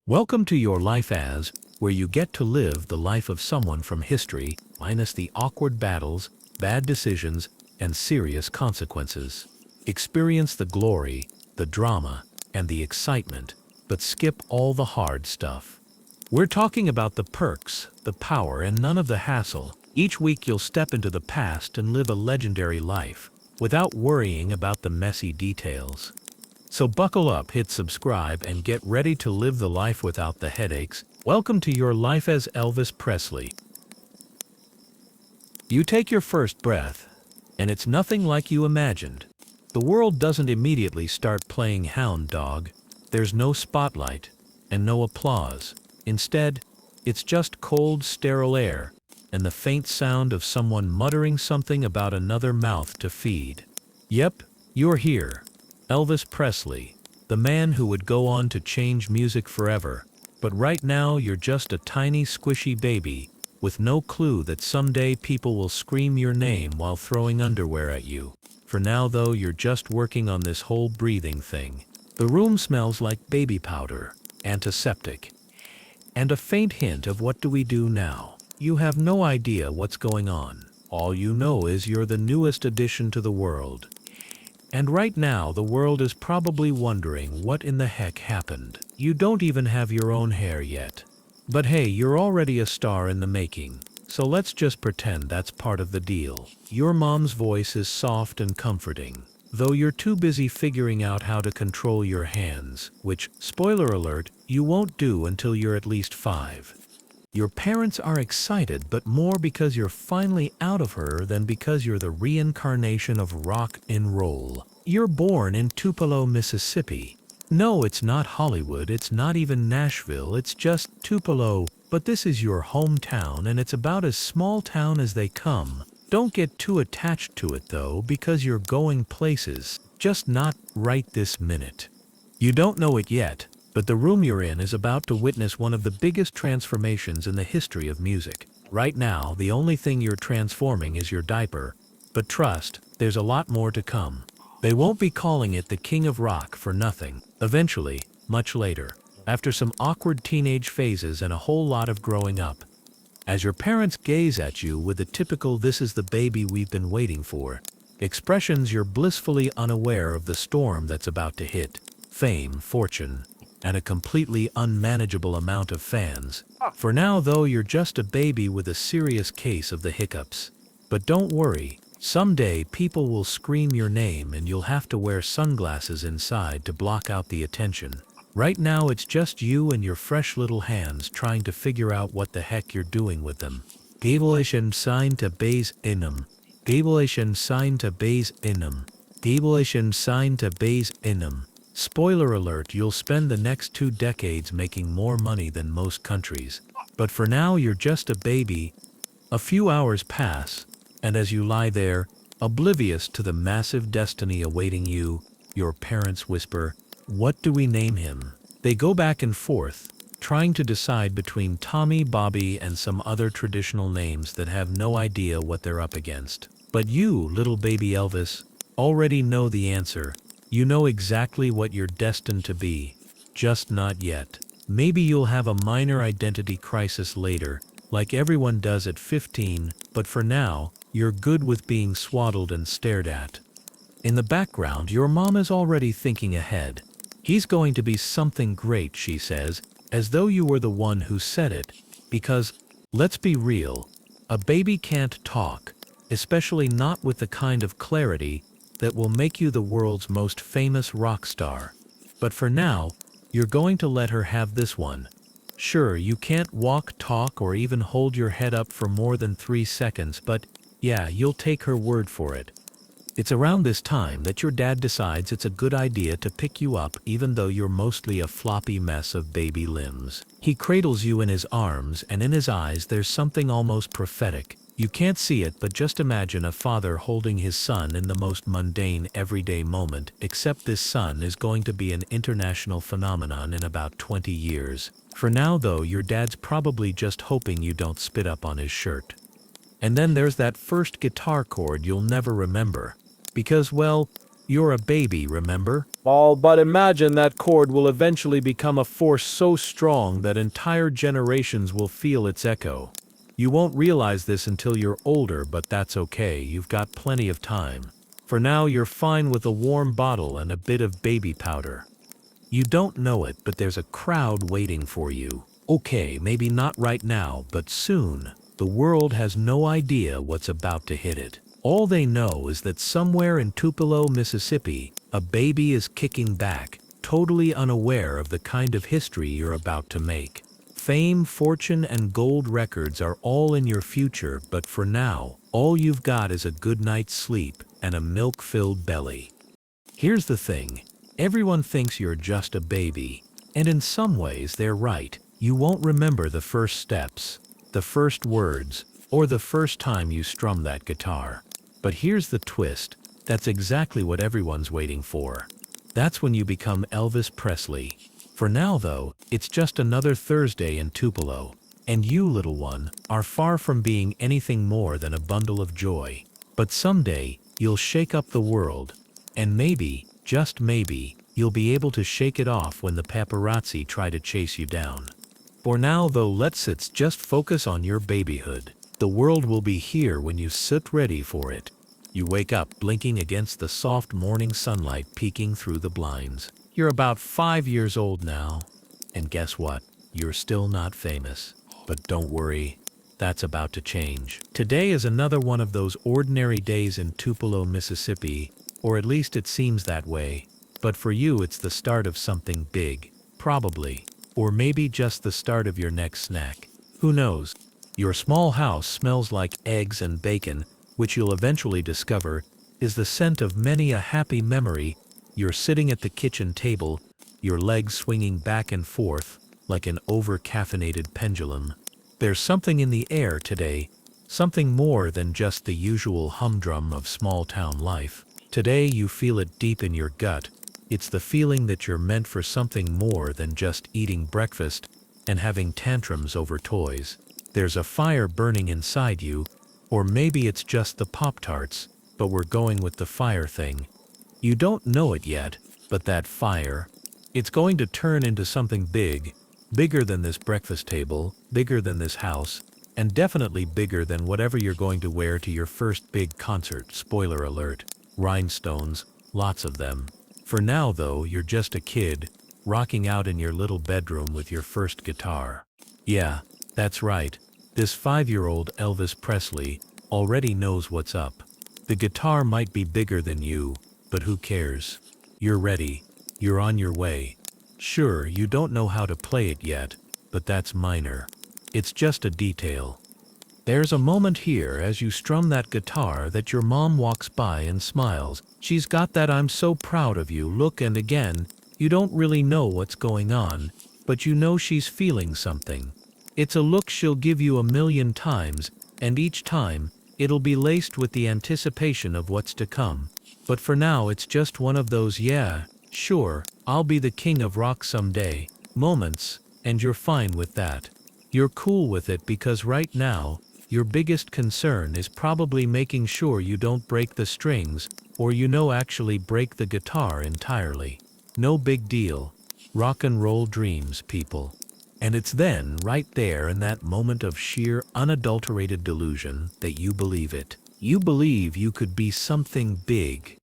Welcome to Your Life As, where you get to live the life of someone from history, minus the awkward battles, bad decisions, and serious consequences. Experience the glory, the drama, and the excitement, but skip all the hard stuff. We're talking about the perks, the power, and none of the hassle. Each week you'll step into the past and live a legendary life, without worrying about the messy details. So buckle up, hit subscribe, and get ready to live the life without the headaches. Welcome to Your Life as Elvis Presley. You take your first breath, and it's nothing like you imagined. The world doesn't immediately start playing hound dog. There's no spotlight, and no applause. Instead, it's just cold, sterile air, and the faint sound of someone muttering something about another mouth to feed. Yep, you're here. Elvis Presley, the man who would go on to change music forever. But right now you're just a tiny squishy baby, with no clue that someday people will scream your name while throwing underwear at you. For now though, you're just working on this whole breathing thing. The room smells like baby powder, antiseptic, and a faint hint of what do we do now. You have no idea what's going on. All you know is you're the newest addition to the world. And right now the world is probably wondering what in the heck happened. You don't even have your own hair yet. But hey, you're already a star in the making, so let's just pretend that's part of the deal. Your mom's voice is soft and comforting, though you're too busy figuring out how to control your hands, which, spoiler alert, you won't do until you're at least 5. Your parents are excited, but more because you're finally out of her than because you're the reincarnation of rock and roll. You're born in Tupelo, Mississippi. No, it's not Hollywood, it's not even Nashville, it's just Tupelo, but this is your hometown and it's about as small town as they come. Don't get too attached to it though, because you're going places, just not right this minute. You don't know it yet, but the room you're in is about to witness one of the biggest transformations in the history of music. Right now, the only thing you're transforming is your diaper, but trust, there's a lot more to come. They won't be calling it the King of Rock for nothing. Eventually, much later, after some awkward teenage phases and a whole lot of growing up, as your parents gaze at you with the typical "this is the baby we've been waiting for" expressions, you're blissfully unaware of the storm that's about to hit. Fame, fortune, and a completely unmanageable amount of fans. For now though, you're just a baby with a serious case of the hiccups. But don't worry, someday people will scream your name and you'll have to wear sunglasses inside to block out the attention. Right now it's just you and your fresh little hands trying to figure out what the heck you're doing with them. Gablation sign to base inum. Gablation sign to base inum. Gablation sign to base inum. Spoiler alert, you'll spend the next 2 decades making more money than most countries. But for now you're just a baby. A few hours pass, and as you lie there, oblivious to the massive destiny awaiting you, your parents whisper, "What do we name him?" They go back and forth, trying to decide between Tommy, Bobby, and some other traditional names that have no idea what they're up against. But you, little baby Elvis, already know the answer. You know exactly what you're destined to be, just not yet. Maybe you'll have a minor identity crisis later, like everyone does at 15, but for now, you're good with being swaddled and stared at. In the background, your mom is already thinking ahead. "He's going to be something great," she says, as though you were the one who said it, because, let's be real, a baby can't talk, especially not with the kind of clarity that will make you the world's most famous rock star. But for now, you're going to let her have this one. Sure, you can't walk, talk, or even hold your head up for more than 3 seconds, but yeah, you'll take her word for it. It's around this time that your dad decides it's a good idea to pick you up even though you're mostly a floppy mess of baby limbs. He cradles you in his arms, and in his eyes there's something almost prophetic. You can't see it, but just imagine a father holding his son in the most mundane, everyday moment, except this son is going to be an international phenomenon in about 20 years. For now though, your dad's probably just hoping you don't spit up on his shirt. And then there's that first guitar chord you'll never remember. Because, well, You're a baby, remember? But imagine that chord will eventually become a force so strong that entire generations will feel its echo. You won't realize this until you're older, but that's okay, you've got plenty of time. For now, you're fine with a warm bottle and a bit of baby powder. You don't know it, but there's a crowd waiting for you. Okay, maybe not right now, but soon. The world has no idea what's about to hit it. All they know is that somewhere in Tupelo, Mississippi, a baby is kicking back, totally unaware of the kind of history you're about to make. Fame, fortune, and gold records are all in your future, but for now, all you've got is a good night's sleep and a milk-filled belly. Here's the thing. Everyone thinks you're just a baby, and in some ways they're right. You won't remember the first steps, the first words, or the first time you strum that guitar. But here's the twist. That's exactly what everyone's waiting for. That's when you become Elvis Presley. For now though, it's just another Thursday in Tupelo, and you, little one, are far from being anything more than a bundle of joy. But someday, you'll shake up the world, and maybe, just maybe, you'll be able to shake it off when the paparazzi try to chase you down. For now though, let's just focus on your babyhood. The world will be here when you sit ready for it. You wake up blinking against the soft morning sunlight peeking through the blinds. You're about 5 years old now. And guess what? You're still not famous. But don't worry, that's about to change. Today is another one of those ordinary days in Tupelo, Mississippi, or at least it seems that way. But for you, it's the start of something big, probably. Or maybe just the start of your next snack. Who knows? Your small house smells like eggs and bacon, which you'll eventually discover is the scent of many a happy memory. You're sitting at the kitchen table, your legs swinging back and forth like an over-caffeinated pendulum. There's something in the air today, something more than just the usual humdrum of small-town life. Today you feel it deep in your gut. It's the feeling that you're meant for something more than just eating breakfast and having tantrums over toys. There's a fire burning inside you, or maybe it's just the Pop-Tarts, but we're going with the fire thing. You don't know it yet, but that fire, it's going to turn into something big, bigger than this breakfast table, bigger than this house, and definitely bigger than whatever you're going to wear to your first big concert. Spoiler alert, rhinestones, lots of them. For now though, you're just a kid, rocking out in your little bedroom with your first guitar. Yeah, that's right, this 5-year-old Elvis Presley already knows what's up. The guitar might be bigger than you, but who cares? You're ready, you're on your way. Sure, you don't know how to play it yet, but that's minor. It's just a detail. There's a moment here as you strum that guitar that your mom walks by and smiles. She's got that "I'm so proud of you" look, and again, you don't really know what's going on, but you know she's feeling something. It's a look she'll give you a million times, and each time, it'll be laced with the anticipation of what's to come. But for now it's just one of those "yeah, sure, I'll be the king of rock someday" moments, and you're fine with that. You're cool with it because right now, your biggest concern is probably making sure you don't break the strings, or actually break the guitar entirely. No big deal. Rock and roll dreams, people. And it's then, right there in that moment of sheer, unadulterated delusion, that you believe it. You believe you could be something big.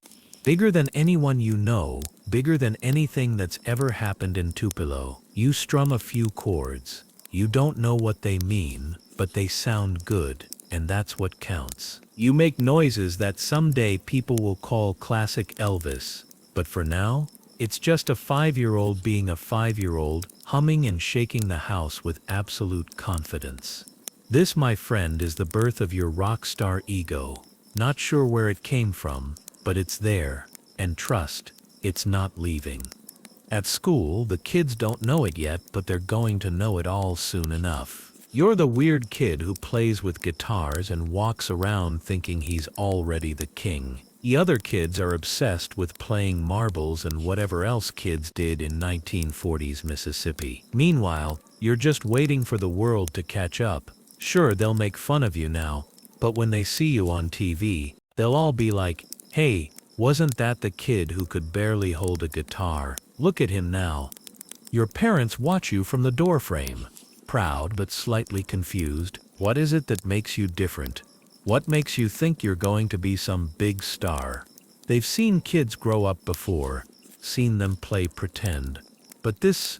Bigger than anyone you know, bigger than anything that's ever happened in Tupelo. You strum a few chords. You don't know what they mean, but they sound good, and that's what counts. You make noises that someday people will call classic Elvis. But for now, it's just a 5-year-old being a 5-year-old, humming and shaking the house with absolute confidence. This, my friend, is the birth of your rock star ego. Not sure where it came from, but it's there, and trust, it's not leaving. At school, the kids don't know it yet, but they're going to know it all soon enough. You're the weird kid who plays with guitars and walks around thinking he's already the king. The other kids are obsessed with playing marbles and whatever else kids did in 1940s Mississippi. Meanwhile, you're just waiting for the world to catch up. Sure, they'll make fun of you now, but when they see you on TV, they'll all be like, "Hey, Wasn't that the kid who could barely hold a guitar? Look at him now. Your parents watch you from the doorframe, proud but slightly confused. What is it that makes you different? What makes you think you're going to be some big star? They've seen kids grow up before, seen them play pretend. But this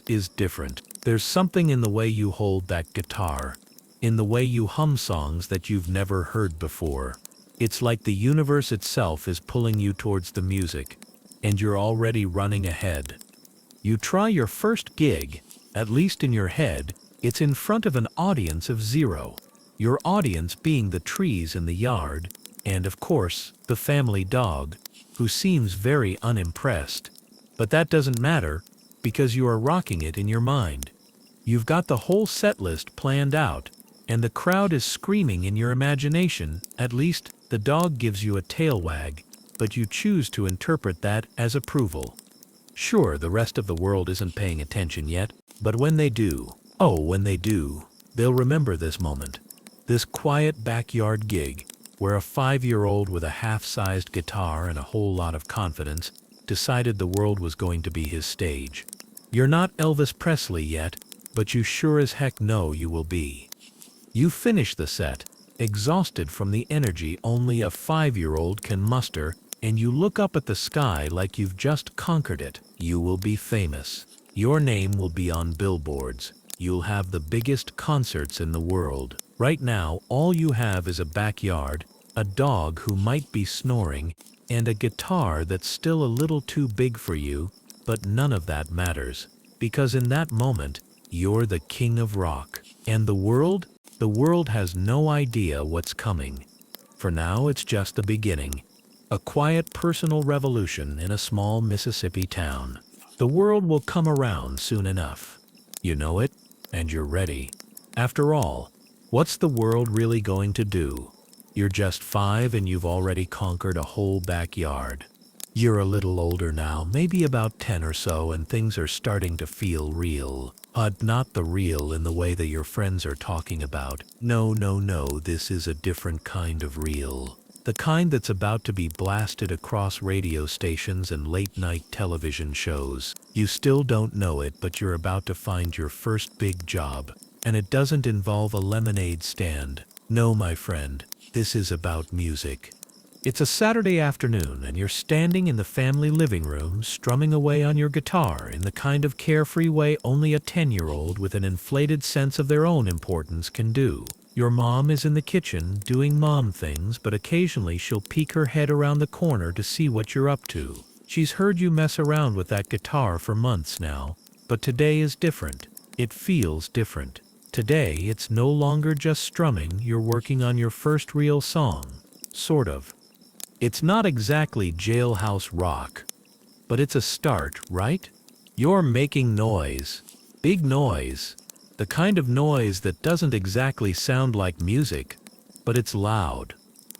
is different. There's something in the way you hold that guitar, in the way you hum songs that you've never heard before. It's like the universe itself is pulling you towards the music, and you're already running ahead. You try your first gig, at least in your head, it's in front of an audience of 0. Your audience being the trees in the yard, and of course, the family dog, who seems very unimpressed. But that doesn't matter, because you are rocking it in your mind. You've got the whole set list planned out, and the crowd is screaming in your imagination. At least, the dog gives you a tail wag, but you choose to interpret that as approval. Sure, the rest of the world isn't paying attention yet, but when they do, when they do, they'll remember this moment. This quiet backyard gig, where a 5-year-old with a half-sized guitar and a whole lot of confidence decided the world was going to be his stage. You're not Elvis Presley yet, but you sure as heck know you will be. You finish the set, exhausted from the energy only a 5-year-old can muster, and you look up at the sky like you've just conquered it. You will be famous. Your name will be on billboards. You'll have the biggest concerts in the world. Right now, all you have is a backyard, a dog who might be snoring, and a guitar that's still a little too big for you, but none of that matters, because in that moment, you're the king of rock. And the world has no idea what's coming. For now, it's just the beginning. A quiet personal revolution in a small Mississippi town. The world will come around soon enough. You know it, and you're ready. After all, what's the world really going to do? You're just 5 and you've already conquered a whole backyard. You're a little older now, maybe about 10 or so, and things are starting to feel real. But not the real in the way that your friends are talking about. No, this is a different kind of real. The kind that's about to be blasted across radio stations and late-night television shows. You still don't know it, but you're about to find your first big job. And it doesn't involve a lemonade stand. No, my friend, this is about music. It's a Saturday afternoon and you're standing in the family living room strumming away on your guitar in the kind of carefree way only a 10-year-old with an inflated sense of their own importance can do. Your mom is in the kitchen doing mom things, but occasionally she'll peek her head around the corner to see what you're up to. She's heard you mess around with that guitar for months now, but today is different. It feels different. Today it's no longer just strumming, you're working on your first real song. Sort of. It's not exactly jailhouse rock, but it's a start, right? You're making noise. Big noise. The kind of noise that doesn't exactly sound like music, but it's loud.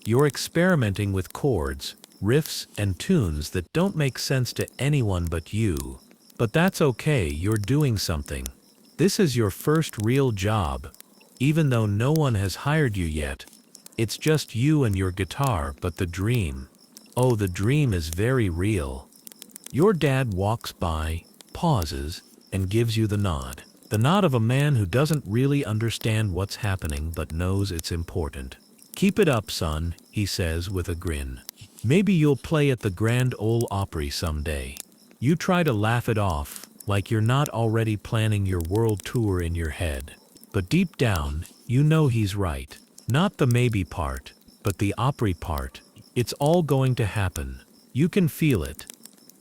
You're experimenting with chords, riffs, and tunes that don't make sense to anyone but you. But that's okay, you're doing something. This is your first real job, even though no one has hired you yet. It's just you and your guitar, but the dream. Oh, the dream is very real. Your dad walks by, pauses, and gives you the nod. The nod of a man who doesn't really understand what's happening but knows it's important. Keep it up, son, he says with a grin. Maybe you'll play at the Grand Ole Opry someday. You try to laugh it off, like you're not already planning your world tour in your head. But deep down, you know he's right. Not the maybe part, but the Opry part. It's all going to happen. You can feel it.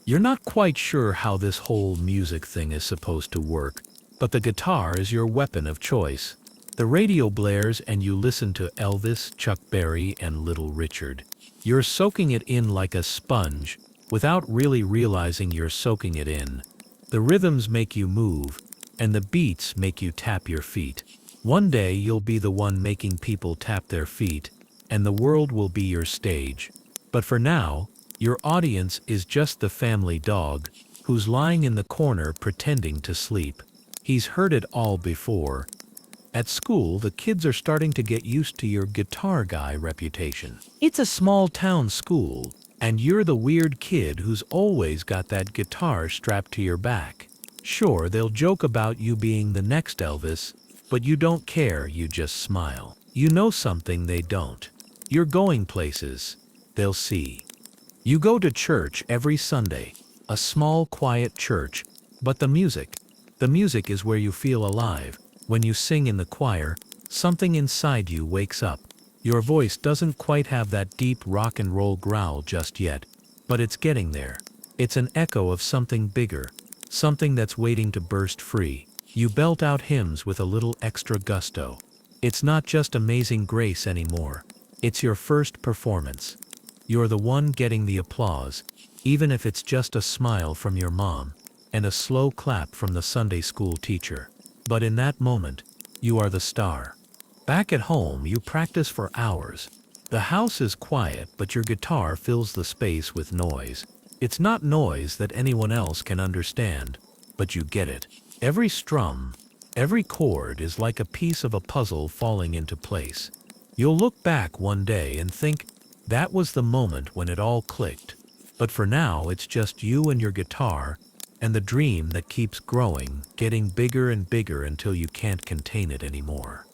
You're not quite sure how this whole music thing is supposed to work, but the guitar is your weapon of choice. The radio blares and you listen to Elvis, Chuck Berry, and Little Richard. You're soaking it in like a sponge, without really realizing you're soaking it in. The rhythms make you move, and the beats make you tap your feet. One day you'll be the one making people tap their feet, and the world will be your stage. But for now, your audience is just the family dog, who's lying in the corner pretending to sleep. He's heard it all before. At school, the kids are starting to get used to your guitar guy reputation. It's a small town school, And you're the weird kid who's always got that guitar strapped to your back. Sure, they'll joke about you being the next Elvis, but you don't care, you just smile. You know something they don't. You're going places. They'll see. You go to church every Sunday, a small, quiet church, but the music is where you feel alive. When you sing in the choir, something inside you wakes up. Your voice doesn't quite have that deep rock and roll growl just yet, but it's getting there. It's an echo of something bigger, something that's waiting to burst free. You belt out hymns with a little extra gusto. It's not just Amazing Grace anymore. It's your first performance. You're the one getting the applause, even if it's just a smile from your mom and a slow clap from the Sunday school teacher. But in that moment, you are the star. Back at home, you practice for hours. The house is quiet, but your guitar fills the space with noise. It's not noise that anyone else can understand, but you get it. Every strum, every chord is like a piece of a puzzle falling into place. You'll look back one day and think, that was the moment when it all clicked. But for now, it's just you and your guitar, and the dream that keeps growing, getting bigger and bigger until you can't contain it anymore.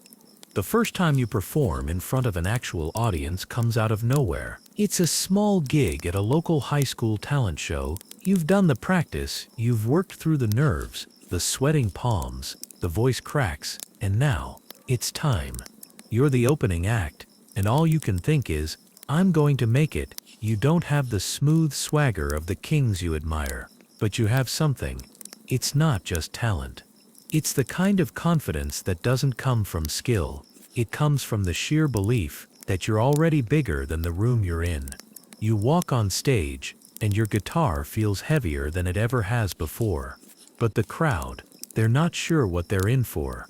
The first time you perform in front of an actual audience comes out of nowhere. It's a small gig at a local high school talent show. You've done the practice, you've worked through the nerves, the sweating palms, the voice cracks, and now, it's time. You're the opening act, and all you can think is, I'm going to make it. You don't have the smooth swagger of the kings you admire, but you have something. It's not just talent. It's the kind of confidence that doesn't come from skill. It comes from the sheer belief that you're already bigger than the room you're in. You walk on stage, and your guitar feels heavier than it ever has before. But the crowd, they're not sure what they're in for.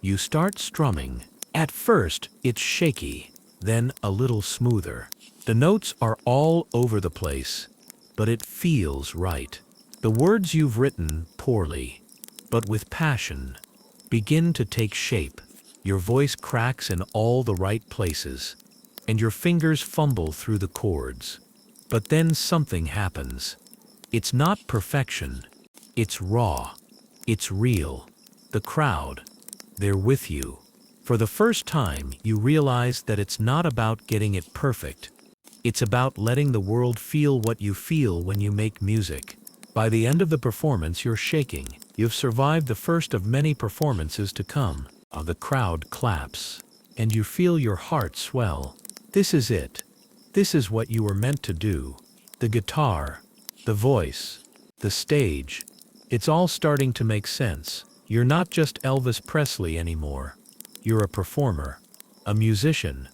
You start strumming. At first, it's shaky, then a little smoother. The notes are all over the place, but it feels right. The words you've written poorly, but with passion, begin to take shape. Your voice cracks in all the right places, and your fingers fumble through the chords. But then something happens. It's not perfection. It's raw. It's real. The crowd, they're with you. For the first time, you realize that it's not about getting it perfect. It's about letting the world feel what you feel when you make music. By the end of the performance, you're shaking. You've survived the first of many performances to come. The crowd claps, and you feel your heart swell. This is it. This is what you were meant to do. The guitar, the voice, the stage. It's all starting to make sense. You're not just Elvis Presley anymore. You're a performer, a musician,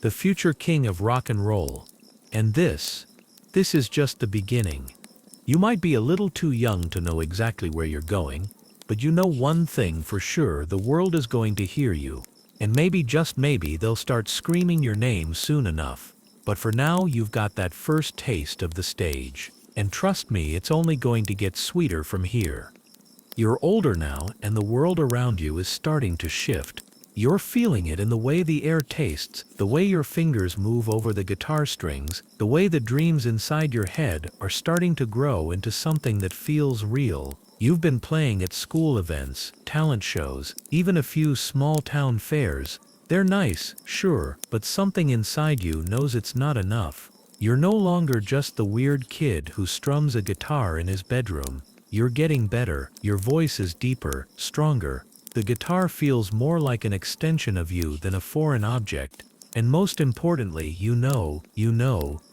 the future king of rock and roll. And this is just the beginning. You might be a little too young to know exactly where you're going, but you know one thing for sure: the world is going to hear you. And maybe, just maybe, they'll start screaming your name soon enough. But for now, you've got that first taste of the stage. And trust me, it's only going to get sweeter from here. You're older now, and the world around you is starting to shift. You're feeling it in the way the air tastes, the way your fingers move over the guitar strings, the way the dreams inside your head are starting to grow into something that feels real. You've been playing at school events, talent shows, even a few small-town fairs. They're nice, sure, but something inside you knows it's not enough. You're no longer just the weird kid who strums a guitar in his bedroom. You're getting better, your voice is deeper, stronger. The guitar feels more like an extension of you than a foreign object. And most importantly, you know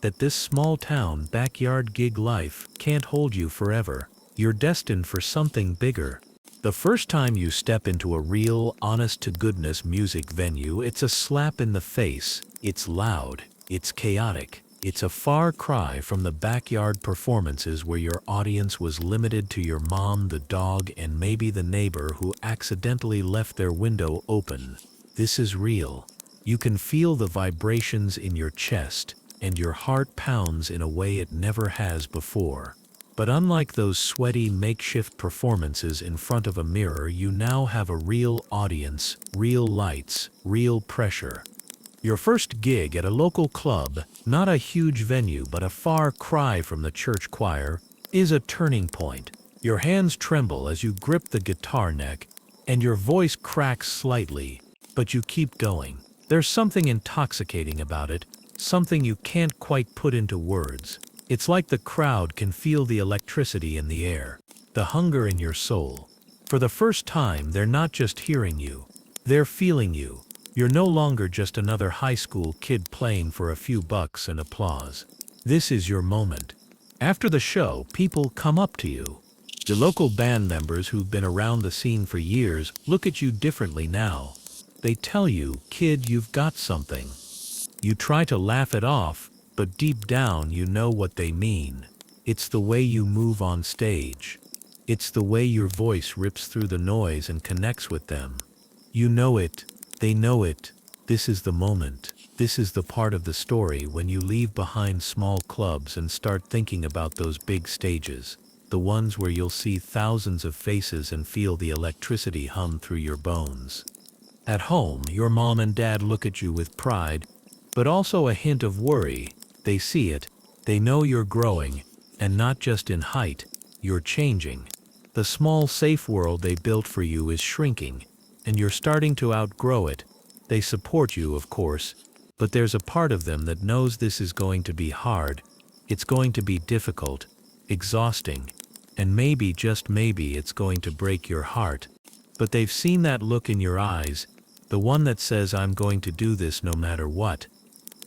that this small-town backyard gig life can't hold you forever. You're destined for something bigger. The first time you step into a real, honest-to-goodness music venue, it's a slap in the face. It's loud. It's chaotic. It's a far cry from the backyard performances where your audience was limited to your mom, the dog, and maybe the neighbor who accidentally left their window open. This is real. You can feel the vibrations in your chest, and your heart pounds in a way it never has before. But unlike those sweaty makeshift performances in front of a mirror, you now have a real audience, real lights, real pressure. Your first gig at a local club, not a huge venue but a far cry from the church choir, is a turning point. Your hands tremble as you grip the guitar neck, and your voice cracks slightly, but you keep going. There's something intoxicating about it, something you can't quite put into words. It's like the crowd can feel the electricity in the air, the hunger in your soul. For the first time, they're not just hearing you, they're feeling you. You're no longer just another high school kid playing for a few bucks and applause. This is your moment. After the show, people come up to you. The local band members who've been around the scene for years look at you differently now. They tell you, "Kid, you've got something." You try to laugh it off, but deep down you know what they mean. It's the way you move on stage. It's the way your voice rips through the noise and connects with them. You know it. They know it. This is the moment. This is the part of the story when you leave behind small clubs and start thinking about those big stages, the ones where you'll see thousands of faces and feel the electricity hum through your bones. At home, your mom and dad look at you with pride, but also a hint of worry. They see it. They know you're growing, and not just in height, you're changing. The small, safe world they built for you is shrinking, and you're starting to outgrow it. They support you, of course, but there's a part of them that knows this is going to be hard. It's going to be difficult, exhausting, and maybe, just maybe, it's going to break your heart. But they've seen that look in your eyes, the one that says, "I'm going to do this no matter what."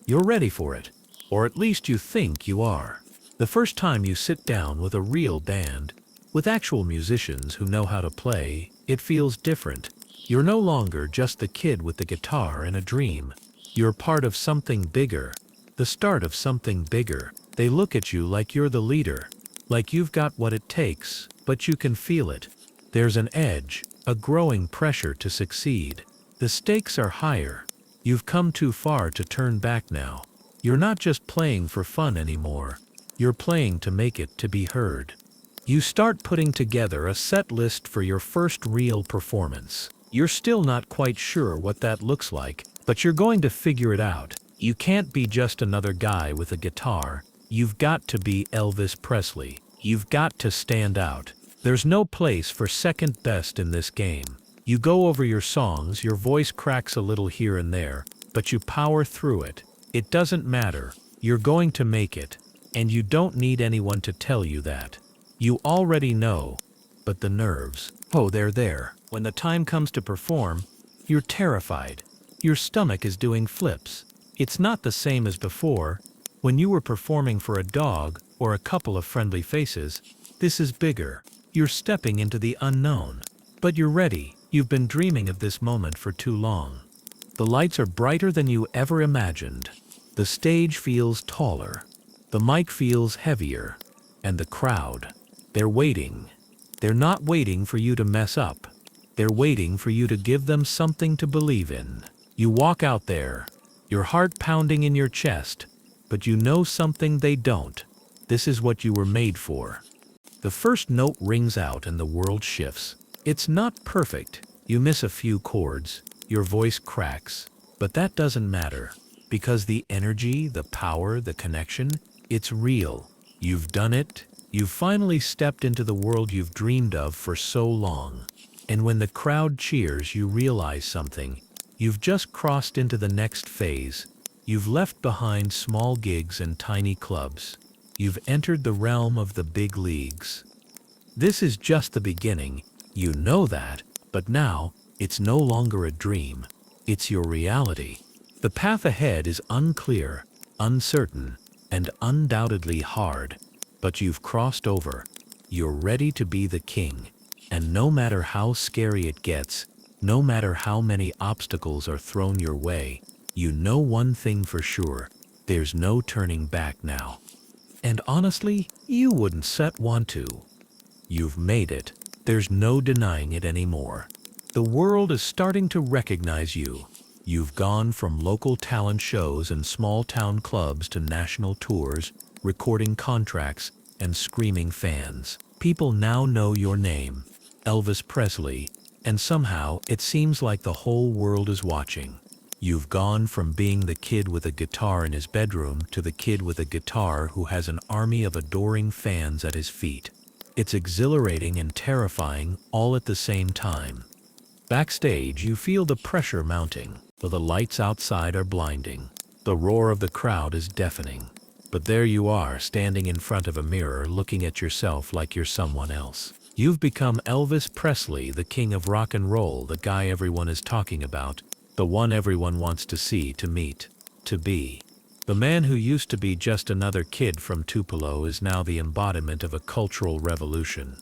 You're ready for it, or at least you think you are. The first time you sit down with a real band, with actual musicians who know how to play, it feels different. You're no longer just the kid with the guitar and a dream. You're part of something bigger, the start of something bigger. They look at you like you're the leader, like you've got what it takes, but you can feel it. There's an edge, a growing pressure to succeed. The stakes are higher. You've come too far to turn back now. You're not just playing for fun anymore. You're playing to make it, to be heard. You start putting together a set list for your first real performance. You're still not quite sure what that looks like, but you're going to figure it out. You can't be just another guy with a guitar. You've got to be Elvis Presley. You've got to stand out. There's no place for second best in this game. You go over your songs, your voice cracks a little here and there, but you power through it. It doesn't matter. You're going to make it. And you don't need anyone to tell you that. You already know. But the nerves, oh, they're there. When the time comes to perform, you're terrified. Your stomach is doing flips. It's not the same as before, when you were performing for a dog or a couple of friendly faces. This is bigger. You're stepping into the unknown. But you're ready. You've been dreaming of this moment for too long. The lights are brighter than you ever imagined. The stage feels taller. The mic feels heavier. And the crowd, they're waiting. They're not waiting for you to mess up. They're waiting for you to give them something to believe in. You walk out there, your heart pounding in your chest, but you know something they don't. This is what you were made for. The first note rings out and the world shifts. It's not perfect. You miss a few chords, your voice cracks, but that doesn't matter, because the energy, the power, the connection, it's real. You've done it. You've finally stepped into the world you've dreamed of for so long. And when the crowd cheers, you realize something. You've just crossed into the next phase. You've left behind small gigs and tiny clubs. You've entered the realm of the big leagues. This is just the beginning. You know that, but now, it's no longer a dream. It's your reality. The path ahead is unclear, uncertain, and undoubtedly hard. But you've crossed over. You're ready to be the king. And no matter how scary it gets, no matter how many obstacles are thrown your way, you know one thing for sure. There's no turning back now. And honestly, you wouldn't want to. You've made it. There's no denying it anymore. The world is starting to recognize you. You've gone from local talent shows and small town clubs to national tours, recording contracts, and screaming fans. People now know your name, Elvis Presley, and somehow it seems like the whole world is watching. You've gone from being the kid with a guitar in his bedroom to the kid with a guitar who has an army of adoring fans at his feet. It's exhilarating and terrifying all at the same time. Backstage, you feel the pressure mounting, but the lights outside are blinding. The roar of the crowd is deafening. But there you are, standing in front of a mirror, looking at yourself like you're someone else. You've become Elvis Presley, the king of rock and roll, the guy everyone is talking about, the one everyone wants to see, to meet, to be. The man who used to be just another kid from Tupelo is now the embodiment of a cultural revolution.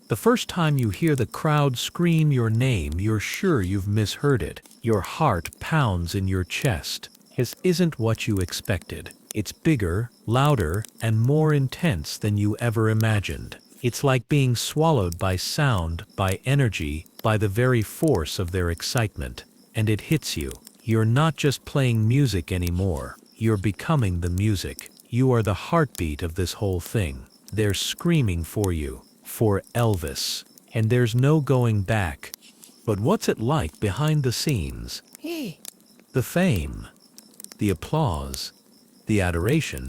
The first time you hear the crowd scream your name, you're sure you've misheard it. Your heart pounds in your chest. This isn't what you expected. It's bigger, louder, and more intense than you ever imagined. It's like being swallowed by sound, by energy, by the very force of their excitement. And it hits you. You're not just playing music anymore. You're becoming the music. You are the heartbeat of this whole thing. They're screaming for you, for Elvis. And there's no going back. But what's it like behind the scenes? The fame, the applause, the adoration.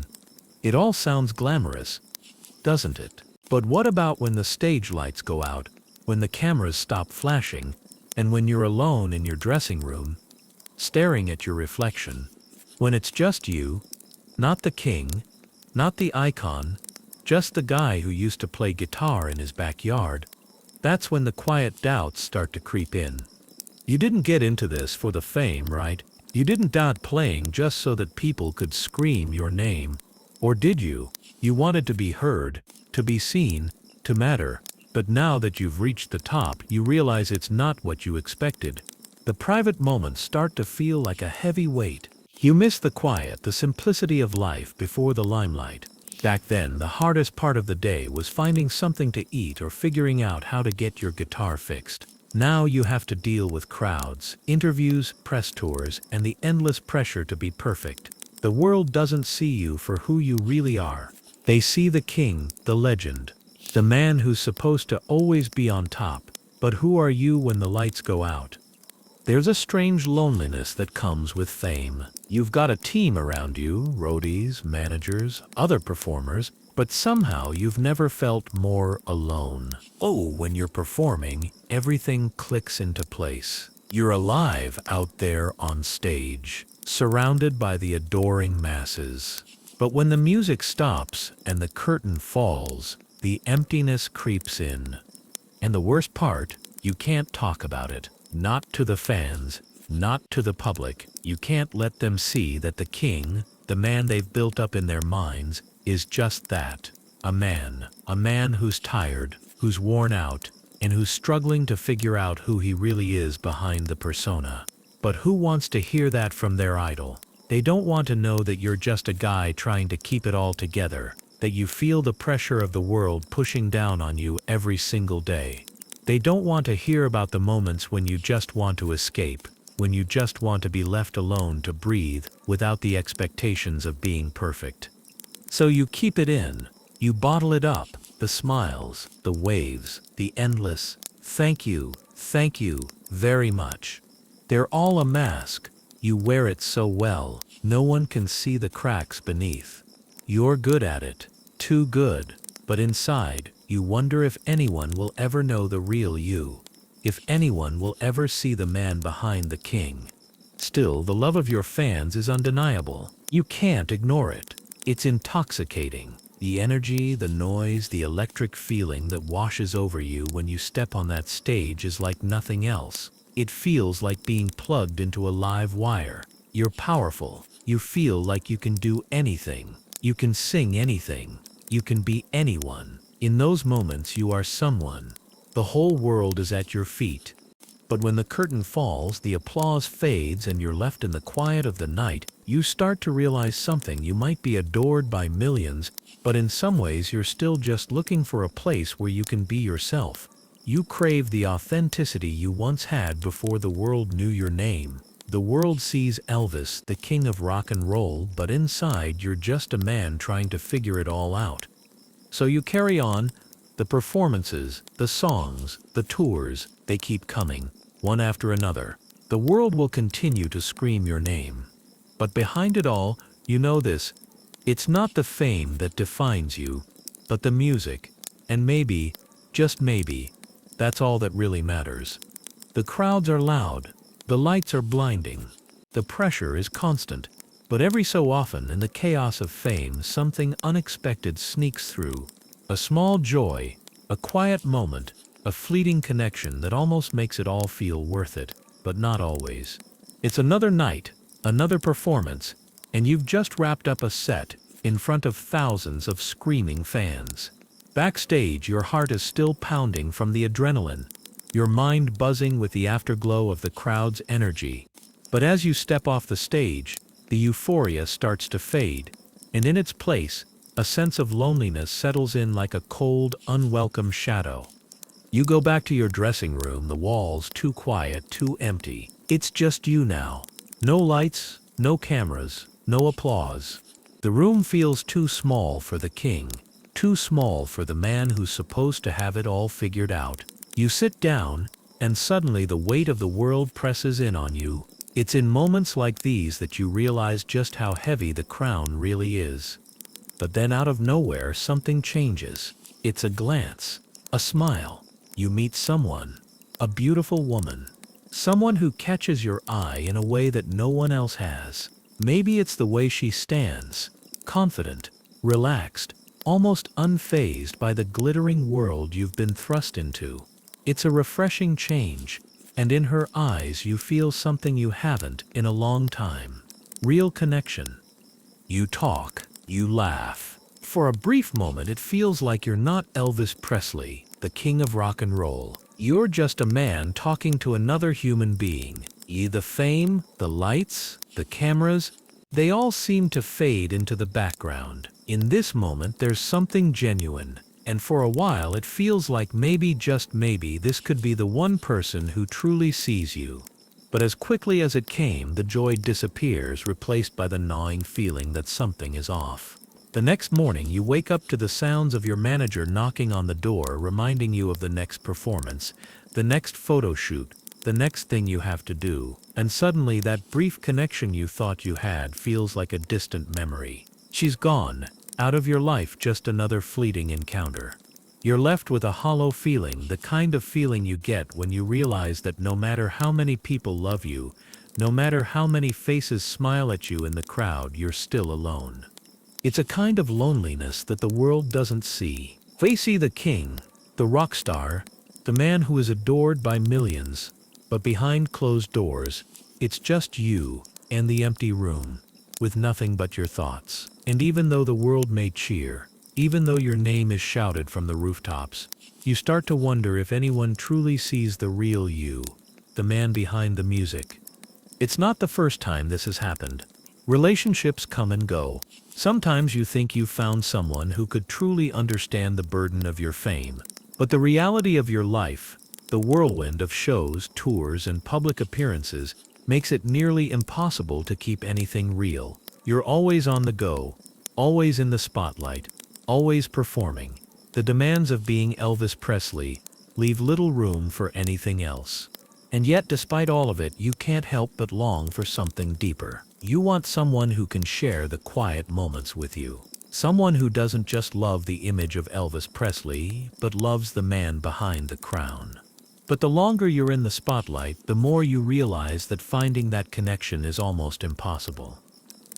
It all sounds glamorous, doesn't it? But what about when the stage lights go out, when the cameras stop flashing, and when you're alone in your dressing room, staring at your reflection? When it's just you, not the king, not the icon, just the guy who used to play guitar in his backyard. That's when the quiet doubts start to creep in. You didn't get into this for the fame, right? You didn't doubt playing just so that people could scream your name. Or did you? You wanted to be heard, to be seen, to matter. But now that you've reached the top, you realize it's not what you expected. The private moments start to feel like a heavy weight. You miss the quiet, the simplicity of life before the limelight. Back then, the hardest part of the day was finding something to eat or figuring out how to get your guitar fixed. Now you have to deal with crowds, interviews, press tours, and the endless pressure to be perfect. The world doesn't see you for who you really are. They see the king, the legend, the man who's supposed to always be on top. But who are you when the lights go out? There's a strange loneliness that comes with fame. You've got a team around you, roadies, managers, other performers, but somehow you've never felt more alone. Oh, when you're performing, everything clicks into place. You're alive out there on stage, surrounded by the adoring masses. But when the music stops and the curtain falls, the emptiness creeps in. And the worst part, you can't talk about it. Not to the fans, not to the public. You can't let them see that the king, the man they've built up in their minds, is just that. A man who's tired, who's worn out, and who's struggling to figure out who he really is behind the persona. But who wants to hear that from their idol? They don't want to know that you're just a guy trying to keep it all together, that you feel the pressure of the world pushing down on you every single day. They don't want to hear about the moments when you just want to escape, when you just want to be left alone to breathe without the expectations of being perfect. So you keep it in, you bottle it up, the smiles, the waves, the endless, thank you very much. They're all a mask. You wear it so well, no one can see the cracks beneath. You're good at it, too good, but inside, you wonder if anyone will ever know the real you, if anyone will ever see the man behind the king. Still, the love of your fans is undeniable. You can't ignore it. It's intoxicating. The energy, the noise, the electric feeling that washes over you when you step on that stage is like nothing else. It feels like being plugged into a live wire. You're powerful. You feel like you can do anything. You can sing anything. You can be anyone. In those moments you are someone. The whole world is at your feet. But when the curtain falls, the applause fades, and you're left in the quiet of the night, you start to realize something. You might be adored by millions, but in some ways you're still just looking for a place where you can be yourself. You crave the authenticity you once had before the world knew your name. The world sees Elvis, the king of rock and roll, but inside you're just a man trying to figure it all out. So you carry on. The performances, the songs, the tours, they keep coming, one after another. The world will continue to scream your name. But behind it all, you know this. It's not the fame that defines you, but the music. And maybe, just maybe, that's all that really matters. The crowds are loud. The lights are blinding. The pressure is constant. But every so often, in the chaos of fame, something unexpected sneaks through. A small joy, a quiet moment, a fleeting connection that almost makes it all feel worth it, but not always. It's another night, another performance, and you've just wrapped up a set in front of thousands of screaming fans. Backstage, your heart is still pounding from the adrenaline, your mind buzzing with the afterglow of the crowd's energy. But as you step off the stage, the euphoria starts to fade, and in its place, a sense of loneliness settles in like a cold, unwelcome shadow. You go back to your dressing room, the walls too quiet, too empty. It's just you now. No lights, no cameras, no applause. The room feels too small for the king, too small for the man who's supposed to have it all figured out. You sit down, and suddenly the weight of the world presses in on you. It's in moments like these that you realize just how heavy the crown really is. But then out of nowhere, something changes. It's a glance, a smile. You meet someone, a beautiful woman, someone who catches your eye in a way that no one else has. Maybe it's the way she stands, confident, relaxed, almost unfazed by the glittering world you've been thrust into. It's a refreshing change, and in her eyes you feel something you haven't in a long time. Real connection. You talk, you laugh. For a brief moment it feels like you're not Elvis Presley, the king of rock and roll. You're just a man talking to another human being. The fame, the lights, the cameras, they all seem to fade into the background. In this moment there's something genuine, and for a while it feels like maybe, just maybe, this could be the one person who truly sees you. But as quickly as it came, the joy disappears, replaced by the gnawing feeling that something is off. The next morning you wake up to the sounds of your manager knocking on the door, reminding you of the next performance, the next photo shoot, the next thing you have to do, and suddenly that brief connection you thought you had feels like a distant memory. She's gone, out of your life, just another fleeting encounter. You're left with a hollow feeling, the kind of feeling you get when you realize that no matter how many people love you, no matter how many faces smile at you in the crowd, you're still alone. It's a kind of loneliness that the world doesn't see. They see the king, the rock star, the man who is adored by millions, but behind closed doors, it's just you and the empty room, with nothing but your thoughts. And even though the world may cheer, even though your name is shouted from the rooftops, you start to wonder if anyone truly sees the real you, the man behind the music. It's not the first time this has happened. Relationships come and go. Sometimes you think you've found someone who could truly understand the burden of your fame. But the reality of your life, the whirlwind of shows, tours, and public appearances, makes it nearly impossible to keep anything real. You're always on the go, always in the spotlight, always performing. The demands of being Elvis Presley leave little room for anything else. And yet, despite all of it, you can't help but long for something deeper. You want someone who can share the quiet moments with you. Someone who doesn't just love the image of Elvis Presley, but loves the man behind the crown. But the longer you're in the spotlight, the more you realize that finding that connection is almost impossible.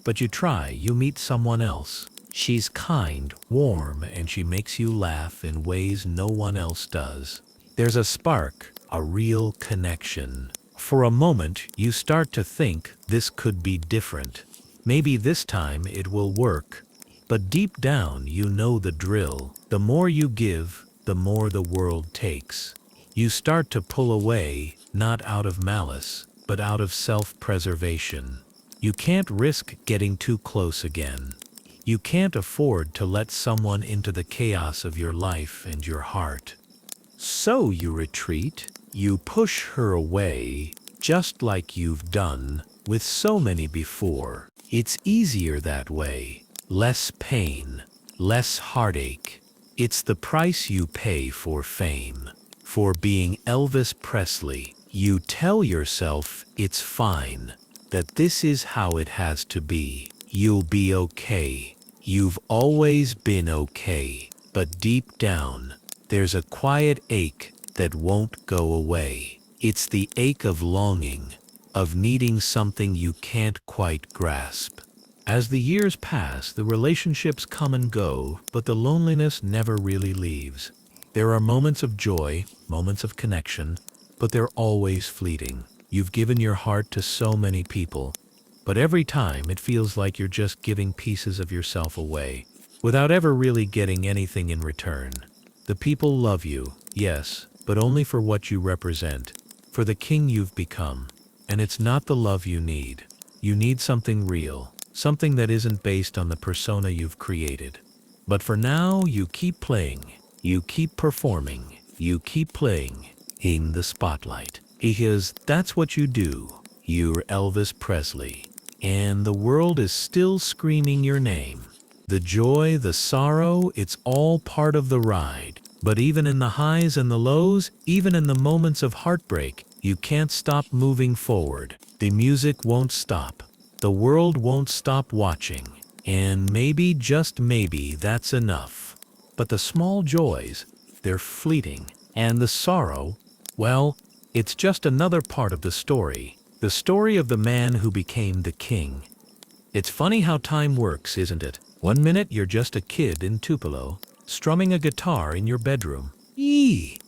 But you try, you meet someone else. She's kind, warm, and she makes you laugh in ways no one else does. There's a spark, a real connection. For a moment, you start to think this could be different. Maybe this time it will work. But deep down, you know the drill. The more you give, the more the world takes. You start to pull away, not out of malice, but out of self-preservation. You can't risk getting too close again. You can't afford to let someone into the chaos of your life and your heart. So you retreat, you push her away, just like you've done with so many before. It's easier that way. Less pain, less heartache. It's the price you pay for fame. For being Elvis Presley. You tell yourself it's fine, that this is how it has to be. You'll be okay. You've always been okay. But deep down, there's a quiet ache that won't go away. It's the ache of longing, of needing something you can't quite grasp. As the years pass, the relationships come and go, but the loneliness never really leaves. There are moments of joy, moments of connection, but they're always fleeting. You've given your heart to so many people, but every time it feels like you're just giving pieces of yourself away, without ever really getting anything in return. The people love you, yes, but only for what you represent, for the king you've become. And it's not the love you need. You need something real, something that isn't based on the persona you've created. But for now, you keep playing, you keep performing, you keep playing in the spotlight. Because that's what you do. You're Elvis Presley. And the world is still screaming your name. The joy, the sorrow, it's all part of the ride. But even in the highs and the lows, even in the moments of heartbreak, you can't stop moving forward. The music won't stop. The world won't stop watching. And maybe, just maybe, that's enough. But the small joys, they're fleeting. And the sorrow, well, it's just another part of the story of the man who became the king. It's funny how time works, isn't it? One minute you're just a kid in Tupelo, strumming a guitar in your bedroom. Eee!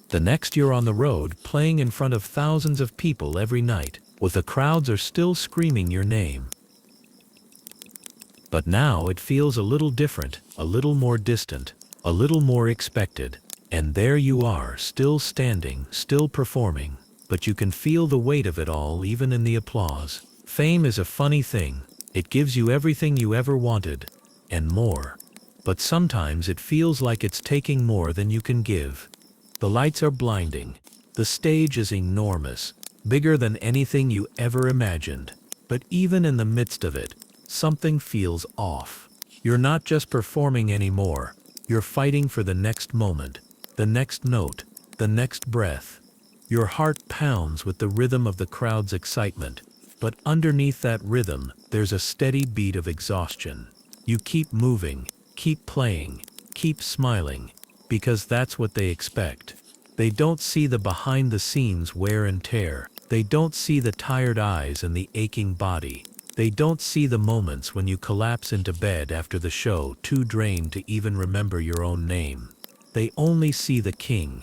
The next you're on the road, playing in front of thousands of people every night, with the crowds are still screaming your name. But now it feels a little different, a little more distant, a little more expected. And there you are, still standing, still performing, but you can feel the weight of it all even in the applause. Fame is a funny thing. It gives you everything you ever wanted, and more. But sometimes it feels like it's taking more than you can give. The lights are blinding. The stage is enormous, bigger than anything you ever imagined. But even in the midst of it, something feels off. You're not just performing anymore. You're fighting for the next moment, the next note, the next breath. Your heart pounds with the rhythm of the crowd's excitement, but underneath that rhythm, there's a steady beat of exhaustion. You keep moving, keep playing, keep smiling, because that's what they expect. They don't see the behind-the-scenes wear and tear. They don't see the tired eyes and the aching body. They don't see the moments when you collapse into bed after the show, too drained to even remember your own name. They only see the king.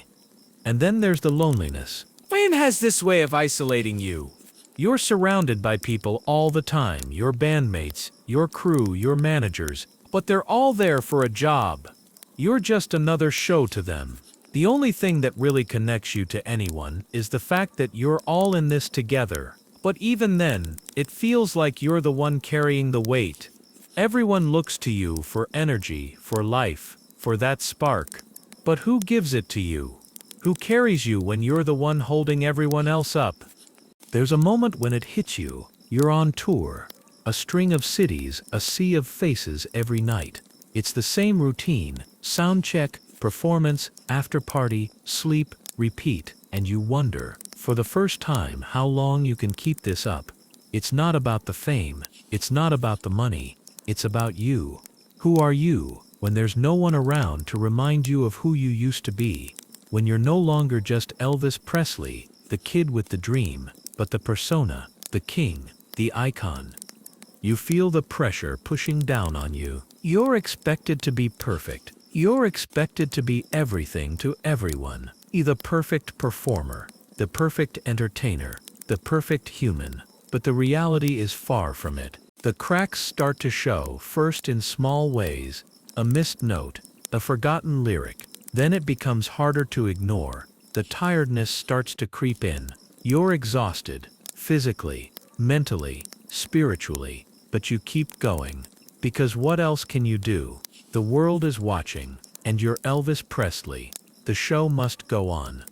And then there's the loneliness. Fame has this way of isolating you. You're surrounded by people all the time, your bandmates, your crew, your managers, but they're all there for a job. You're just another show to them. The only thing that really connects you to anyone is the fact that you're all in this together. But even then, it feels like you're the one carrying the weight. Everyone looks to you for energy, for life, for that spark. But who gives it to you? Who carries you when you're the one holding everyone else up? There's a moment when it hits you. You're on tour. A string of cities, a sea of faces every night. It's the same routine. Sound check, performance, after party, sleep, repeat. And you wonder, for the first time, how long you can keep this up. It's not about the fame. It's not about the money. It's about you. Who are you when there's no one around to remind you of who you used to be? When you're no longer just Elvis Presley, the kid with the dream, but the persona, the king, the icon. You feel the pressure pushing down on you. You're expected to be perfect. You're expected to be everything to everyone. The perfect performer, the perfect entertainer, the perfect human. But the reality is far from it. The cracks start to show, first in small ways. A missed note, a forgotten lyric. Then it becomes harder to ignore. The tiredness starts to creep in. You're exhausted, physically, mentally, spiritually, but you keep going. Because what else can you do? The world is watching, and you're Elvis Presley. The show must go on.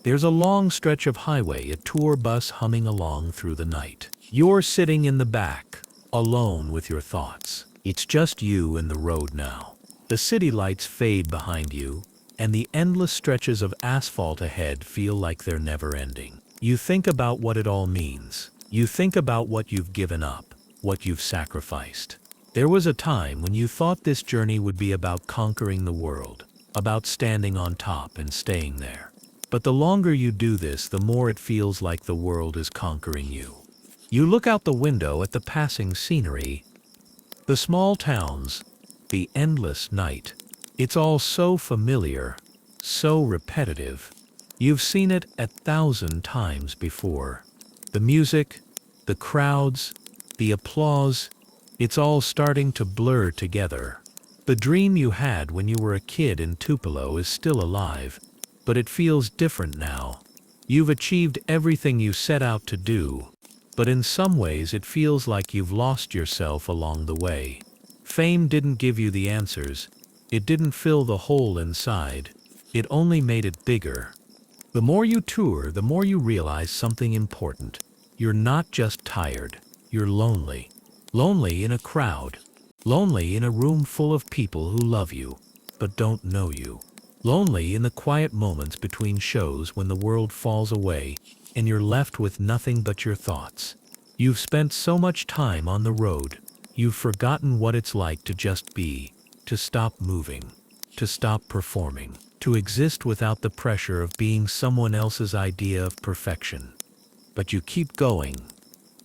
There's a long stretch of highway, a tour bus humming along through the night. You're sitting in the back, alone with your thoughts. It's just you and the road now. The city lights fade behind you. and the endless stretches of asphalt ahead feel like they're never ending. You think about what it all means. You think about what you've given up, what you've sacrificed. There was a time when you thought this journey would be about conquering the world, about standing on top and staying there. But the longer you do this, the more it feels like the world is conquering you. You look out the window at the passing scenery, the small towns, the endless night. It's all so familiar, so repetitive. You've seen it 1,000 times before. The music, the crowds, the applause, it's all starting to blur together. The dream you had when you were a kid in Tupelo is still alive, but it feels different now. You've achieved everything you set out to do, but in some ways it feels like you've lost yourself along the way. Fame didn't give you the answers. It didn't fill the hole inside. It only made it bigger. The more you tour, the more you realize something important. You're not just tired. You're lonely. Lonely in a crowd. Lonely in a room full of people who love you, but don't know you. Lonely in the quiet moments between shows when the world falls away and you're left with nothing but your thoughts. You've spent so much time on the road. You've forgotten what it's like to just be, to stop moving, to stop performing, to exist without the pressure of being someone else's idea of perfection. But you keep going,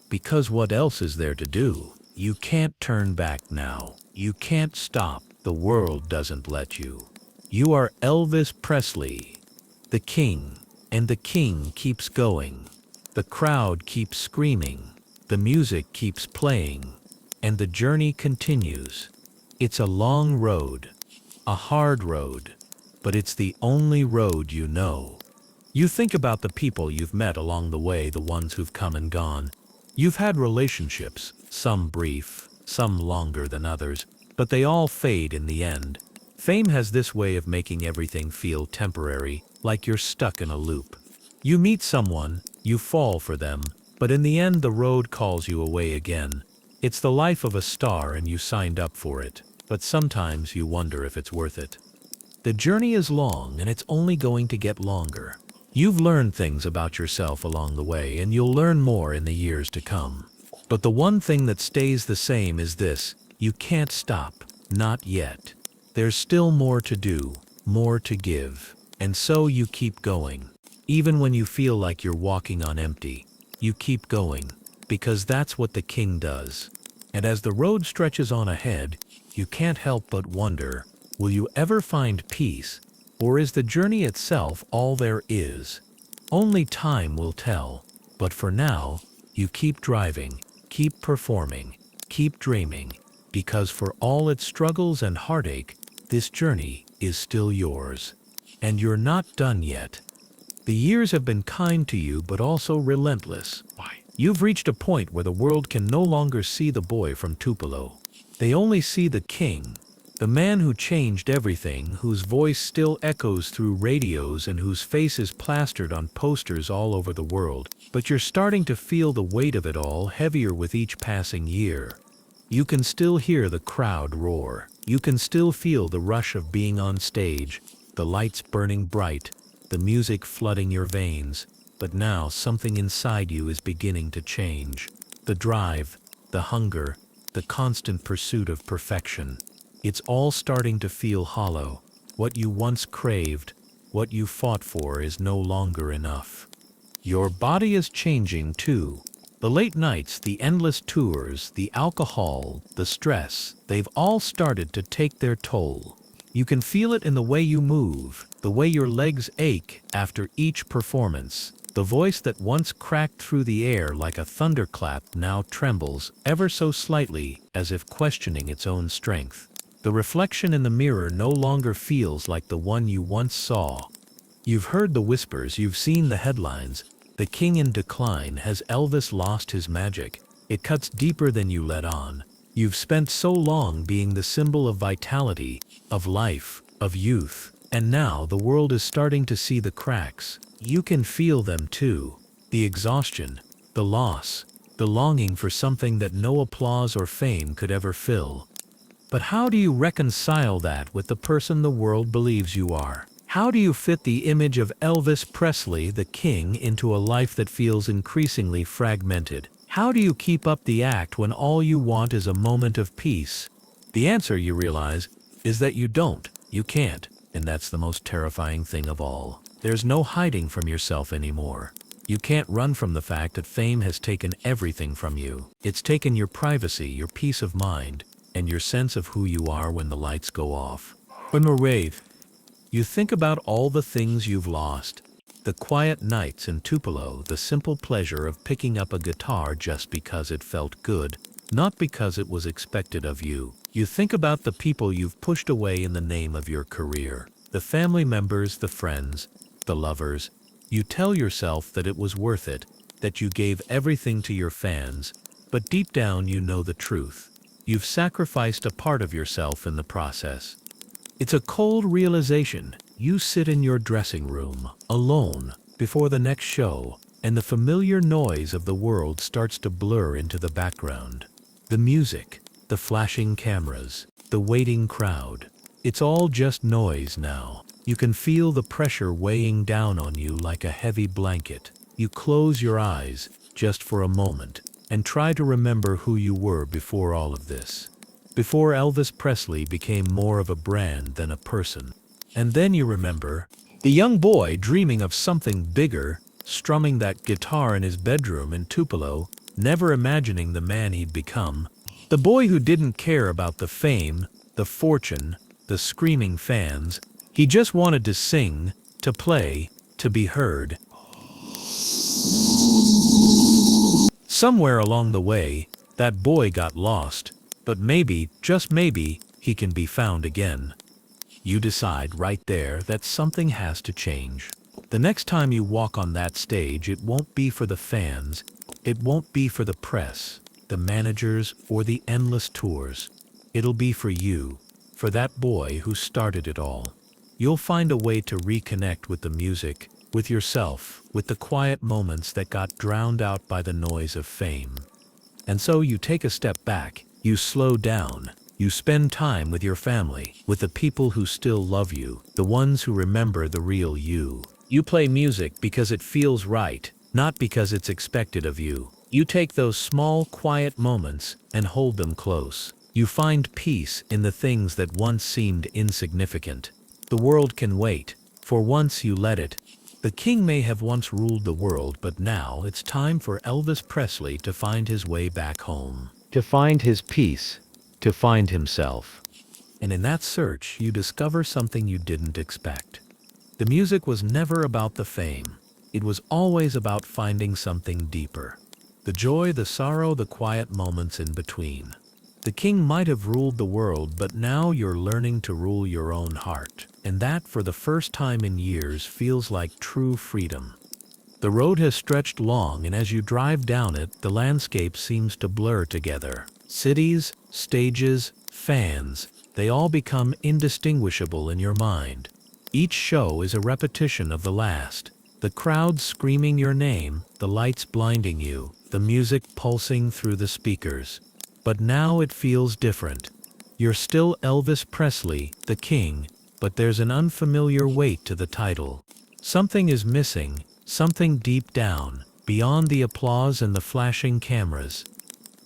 because what else is there to do? You can't turn back now. You can't stop. The world doesn't let you. You are Elvis Presley, the king, and the king keeps going. The crowd keeps screaming. The music keeps playing, and the journey continues. It's a long road, a hard road, but it's the only road you know. You think about the people you've met along the way, the ones who've come and gone. You've had relationships, some brief, some longer than others, but they all fade in the end. Fame has this way of making everything feel temporary, like you're stuck in a loop. You meet someone, you fall for them, but in the end the road calls you away again. It's the life of a star and you signed up for it, but sometimes you wonder if it's worth it. The journey is long and it's only going to get longer. You've learned things about yourself along the way and you'll learn more in the years to come. But the one thing that stays the same is this: you can't stop, not yet. There's still more to do, more to give, and so you keep going. Even when you feel like you're walking on empty, you keep going, because that's what the king does. And as the road stretches on ahead, you can't help but wonder, will you ever find peace, or is the journey itself all there is? Only time will tell, but for now, you keep driving, keep performing, keep dreaming, because for all its struggles and heartache, this journey is still yours. And you're not done yet. The years have been kind to you, but also relentless. Why? You've reached a point where the world can no longer see the boy from Tupelo. They only see the king, the man who changed everything, whose voice still echoes through radios and whose face is plastered on posters all over the world. But you're starting to feel the weight of it all heavier with each passing year. You can still hear the crowd roar. You can still feel the rush of being on stage, the lights burning bright, the music flooding your veins. But now something inside you is beginning to change. The drive, the hunger, the constant pursuit of perfection. It's all starting to feel hollow. What you once craved, what you fought for, is no longer enough. Your body is changing too. The late nights, the endless tours, the alcohol, the stress, they've all started to take their toll. You can feel it in the way you move, the way your legs ache after each performance. The voice that once cracked through the air like a thunderclap now trembles ever so slightly, as if questioning its own strength. The reflection in the mirror no longer feels like the one you once saw. You've heard the whispers, you've seen the headlines. The king in decline. Has Elvis lost his magic? It cuts deeper than you let on. You've spent so long being the symbol of vitality, of life, of youth, and now the world is starting to see the cracks. You can feel them too. The exhaustion, the loss, the longing for something that no applause or fame could ever fill. But how do you reconcile that with the person the world believes you are? How do you fit the image of Elvis Presley, the king, into a life that feels increasingly fragmented? How do you keep up the act when all you want is a moment of peace? The answer, you realize, is that you don't, you can't, and that's the most terrifying thing of all. There's no hiding from yourself anymore. You can't run from the fact that fame has taken everything from you. It's taken your privacy, your peace of mind, and your sense of who you are when the lights go off. When we're wave, you think about all the things you've lost. The quiet nights in Tupelo, the simple pleasure of picking up a guitar just because it felt good, not because it was expected of you. You think about the people you've pushed away in the name of your career, the family members, the friends, the lovers. You tell yourself that it was worth it, that you gave everything to your fans, but deep down you know the truth. You've sacrificed a part of yourself in the process. It's a cold realization. You sit in your dressing room, alone, before the next show, and the familiar noise of the world starts to blur into the background. The music, the flashing cameras, the waiting crowd. It's all just noise now. You can feel the pressure weighing down on you like a heavy blanket. You close your eyes, just for a moment, and try to remember who you were before all of this. Before Elvis Presley became more of a brand than a person. And then you remember, the young boy dreaming of something bigger, strumming that guitar in his bedroom in Tupelo, never imagining the man he'd become. The boy who didn't care about the fame, the fortune, the screaming fans. He just wanted to sing, to play, to be heard. Somewhere along the way, that boy got lost, but maybe, just maybe, he can be found again. You decide right there that something has to change. The next time you walk on that stage, it won't be for the fans, it won't be for the press, the managers, or the endless tours. It'll be for you, for that boy who started it all. You'll find a way to reconnect with the music, with yourself, with the quiet moments that got drowned out by the noise of fame. And so you take a step back, you slow down, you spend time with your family, with the people who still love you, the ones who remember the real you. You play music because it feels right, not because it's expected of you. You take those small, quiet moments and hold them close. You find peace in the things that once seemed insignificant. The world can wait. For once you let it. The king may have once ruled the world, but now it's time for Elvis Presley to find his way back home. To find his peace. To find himself. And in that search, you discover something you didn't expect. The music was never about the fame. It was always about finding something deeper. The joy, the sorrow, the quiet moments in between. The king might have ruled the world, but now you're learning to rule your own heart. And that, for the first time in years, feels like true freedom. The road has stretched long, and as you drive down it, the landscape seems to blur together. Cities, stages, fans, they all become indistinguishable in your mind. Each show is a repetition of the last. The crowd screaming your name, the lights blinding you, the music pulsing through the speakers. But now it feels different. You're still Elvis Presley, the king, but there's an unfamiliar weight to the title. Something is missing, something deep down, beyond the applause and the flashing cameras.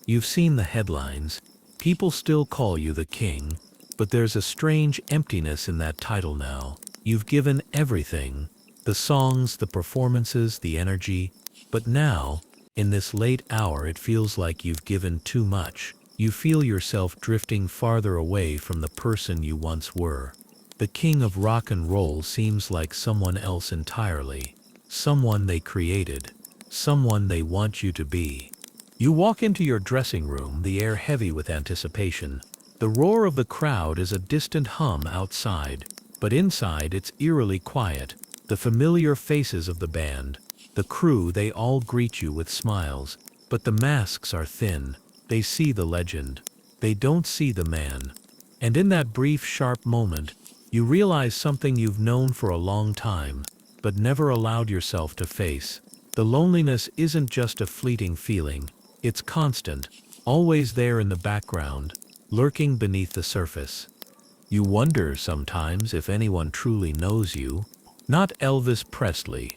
You've seen the headlines. People still call you the king, but there's a strange emptiness in that title now. You've given everything. The songs, the performances, the energy. But now, in this late hour, it feels like you've given too much. You feel yourself drifting farther away from the person you once were. The king of rock and roll seems like someone else entirely. Someone they created. Someone they want you to be. You walk into your dressing room, the air heavy with anticipation. The roar of the crowd is a distant hum outside, but inside it's eerily quiet. The familiar faces of the band, the crew, they all greet you with smiles, but the masks are thin. They see the legend. They don't see the man. And in that brief, sharp moment, you realize something you've known for a long time, but never allowed yourself to face. The loneliness isn't just a fleeting feeling. It's constant, always there in the background, lurking beneath the surface. You wonder sometimes if anyone truly knows you. Not Elvis Presley,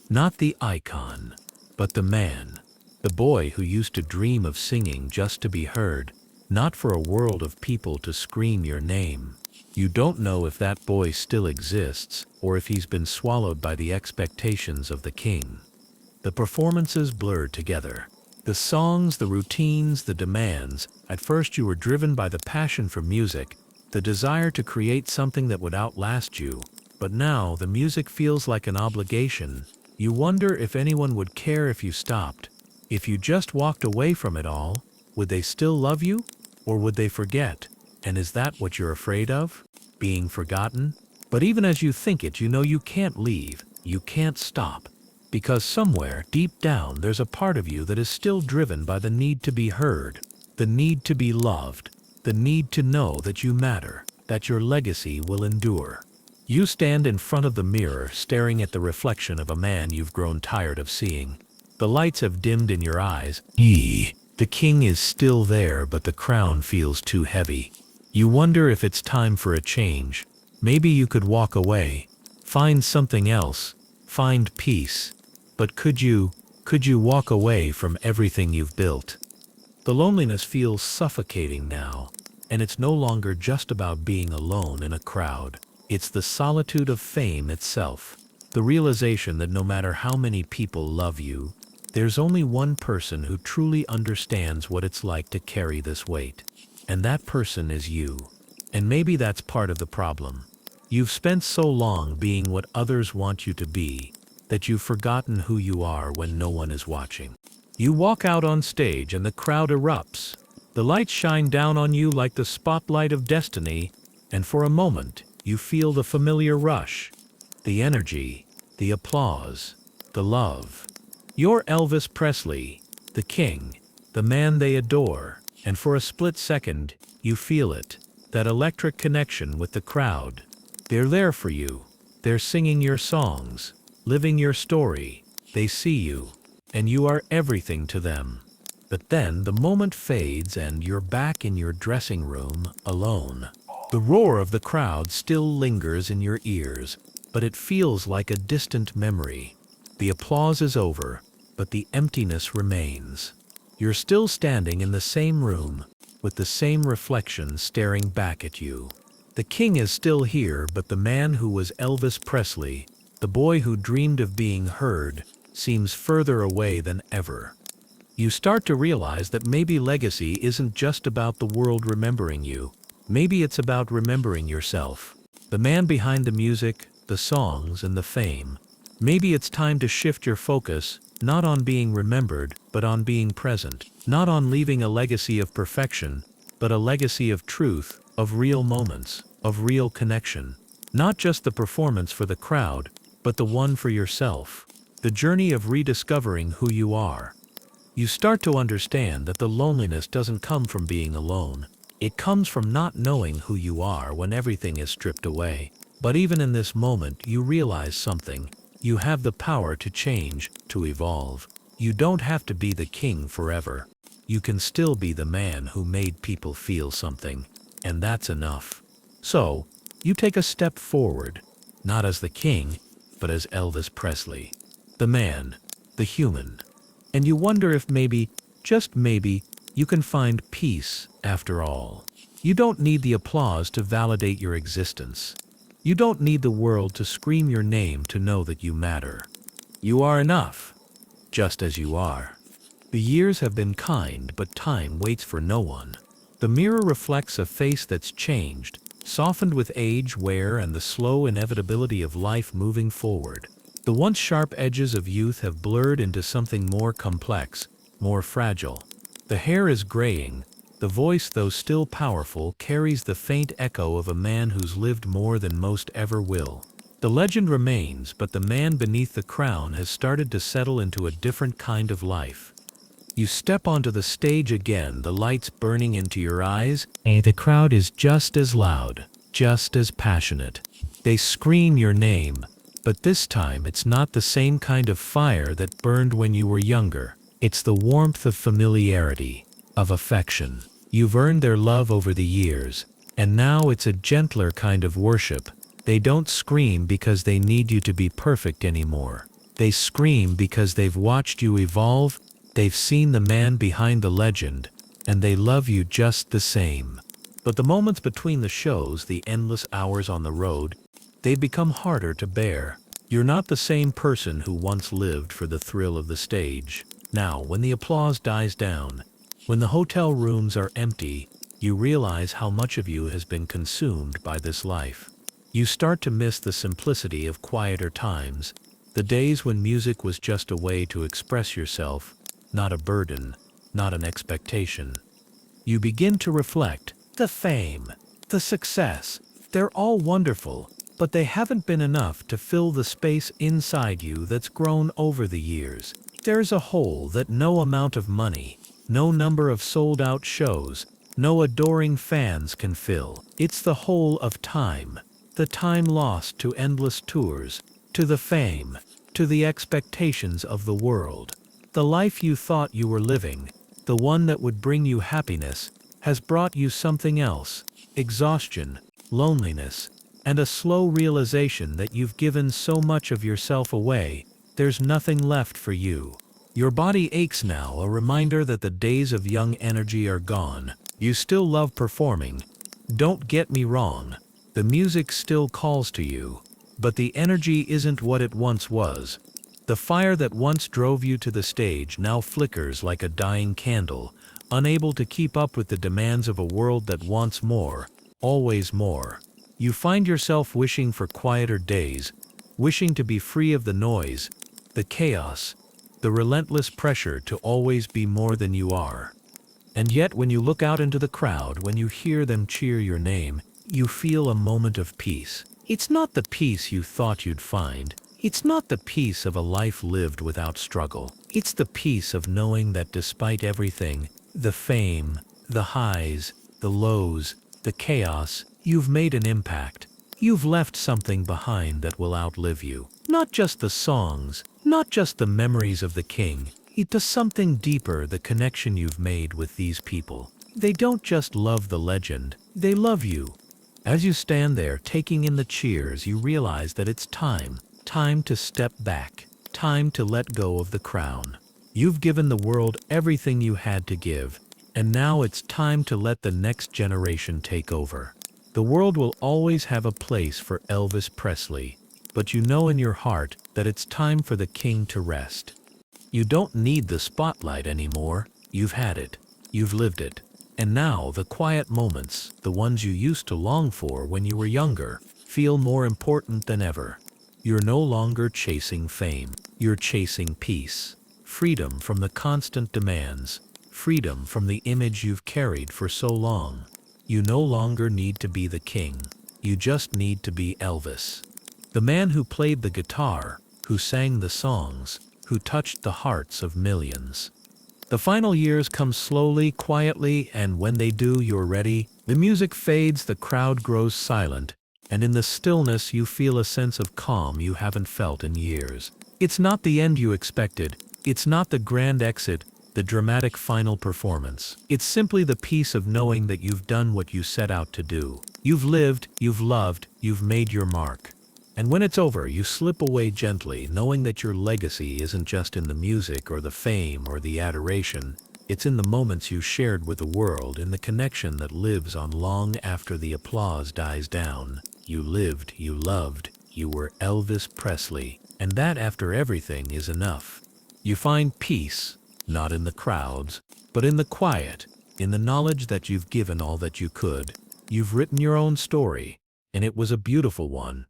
not the icon, but the man, the boy who used to dream of singing just to be heard, not for a world of people to scream your name. You don't know if that boy still exists, or if he's been swallowed by the expectations of the king. The performances blurred together. The songs, the routines, the demands. At first you were driven by the passion for music, the desire to create something that would outlast you. But now the music feels like an obligation. You wonder if anyone would care if you stopped. If you just walked away from it all, would they still love you? Or would they forget? And is that what you're afraid of? Being forgotten? But even as you think it, you know you can't leave. You can't stop. Because somewhere, deep down, there's a part of you that is still driven by the need to be heard, the need to be loved, the need to know that you matter, that your legacy will endure. You stand in front of the mirror, staring at the reflection of a man you've grown tired of seeing. The lights have dimmed in your eyes. The king is still there, but the crown feels too heavy. You wonder if it's time for a change. Maybe you could walk away, find something else, find peace. But could you walk away from everything you've built? The loneliness feels suffocating now, and it's no longer just about being alone in a crowd. It's the solitude of fame itself, the realization that no matter how many people love you, there's only one person who truly understands what it's like to carry this weight. And that person is you. And maybe that's part of the problem. You've spent so long being what others want you to be, that you've forgotten who you are when no one is watching. You walk out on stage and the crowd erupts. The lights shine down on you like the spotlight of destiny, and for a moment, you feel the familiar rush, the energy, the applause, the love. You're Elvis Presley, the king, the man they adore, and for a split second, you feel it, that electric connection with the crowd. They're there for you. They're singing your songs, living your story. They see you, and you are everything to them. But then the moment fades and you're back in your dressing room, alone. The roar of the crowd still lingers in your ears, but it feels like a distant memory. The applause is over, but the emptiness remains. You're still standing in the same room, with the same reflection staring back at you. The king is still here, but the man who was Elvis Presley, the boy who dreamed of being heard, seems further away than ever. You start to realize that maybe legacy isn't just about the world remembering you. Maybe it's about remembering yourself. The man behind the music, the songs, and the fame. Maybe it's time to shift your focus, not on being remembered, but on being present. Not on leaving a legacy of perfection, but a legacy of truth, of real moments, of real connection. Not just the performance for the crowd, but the one for yourself. The journey of rediscovering who you are. You start to understand that the loneliness doesn't come from being alone. It comes from not knowing who you are when everything is stripped away. But even in this moment, you realize something. You have the power to change, to evolve. You don't have to be the king forever. You can still be the man who made people feel something, and that's enough. So, you take a step forward, not as the king, but as Elvis Presley. The man, the human. And you wonder if maybe, just maybe, you can find peace after all. You don't need the applause to validate your existence. You don't need the world to scream your name to know that you matter. You are enough, just as you are. The years have been kind, but time waits for no one. The mirror reflects a face that's changed, softened with age, wear, and the slow inevitability of life moving forward. The once sharp edges of youth have blurred into something more complex, more fragile. The hair is graying. The voice, though still powerful, carries the faint echo of a man who's lived more than most ever will. The legend remains, but the man beneath the crown has started to settle into a different kind of life. You step onto the stage again, the lights burning into your eyes, and the crowd is just as loud, just as passionate. They scream your name, but this time it's not the same kind of fire that burned when you were younger. It's the warmth of familiarity, of affection. You've earned their love over the years, And now it's a gentler kind of worship. They don't scream because they need you to be perfect anymore. They scream because they've watched you evolve, they've seen the man behind the legend, and they love you just the same. But the moments between the shows, the endless hours on the road, they become harder to bear. You're not the same person who once lived for the thrill of the stage. Now, when the applause dies down, when the hotel rooms are empty, you realize how much of you has been consumed by this life. You start to miss the simplicity of quieter times, the days when music was just a way to express yourself, not a burden, not an expectation. You begin to reflect. The fame, the success, they're all wonderful, but they haven't been enough to fill the space inside you that's grown over the years. There's a hole that no amount of money, no number of sold-out shows, no adoring fans can fill. It's the hole of time, the time lost to endless tours, to the fame, to the expectations of the world. The life you thought you were living, the one that would bring you happiness, has brought you something else: exhaustion, loneliness, and a slow realization that you've given so much of yourself away, there's nothing left for you. Your body aches now, a reminder that the days of young energy are gone. You still love performing. Don't get me wrong, the music still calls to you, but the energy isn't what it once was. The fire that once drove you to the stage now flickers like a dying candle, unable to keep up with the demands of a world that wants more, always more. You find yourself wishing for quieter days, wishing to be free of the noise, the chaos, the relentless pressure to always be more than you are. And yet when you look out into the crowd, when you hear them cheer your name, you feel a moment of peace. It's not the peace you thought you'd find. It's not the peace of a life lived without struggle. It's the peace of knowing that despite everything, the fame, the highs, the lows, the chaos, you've made an impact. You've left something behind that will outlive you. Not just the songs, not just the memories of the king. It's something deeper, the connection you've made with these people. They don't just love the legend, they love you. As you stand there taking in the cheers, you realize that it's time to step back, time to let go of the crown. You've given the world everything you had to give, and now it's time to let the next generation take over. The world will always have a place for Elvis Presley, but you know in your heart that it's time for the king to rest. You don't need the spotlight anymore. You've had it. You've lived it. And now the quiet moments, the ones you used to long for when you were younger, feel more important than ever. You're no longer chasing fame. You're chasing peace. Freedom from the constant demands. Freedom from the image you've carried for so long. You no longer need to be the king. You just need to be Elvis. The man who played the guitar, who sang the songs, who touched the hearts of millions. The final years come slowly, quietly, and when they do, you're ready. The music fades, the crowd grows silent, and in the stillness you feel a sense of calm you haven't felt in years. It's not the end you expected. It's not the grand exit, the dramatic final performance. It's simply the peace of knowing that you've done what you set out to do. You've lived, you've loved, you've made your mark. And when it's over, you slip away gently, knowing that your legacy isn't just in the music or the fame or the adoration. It's in the moments you shared with the world, in the connection that lives on long after the applause dies down. You lived, you loved, you were Elvis Presley. And that, after everything, is enough. You find peace, not in the crowds, but in the quiet, in the knowledge that you've given all that you could. You've written your own story, and it was a beautiful one.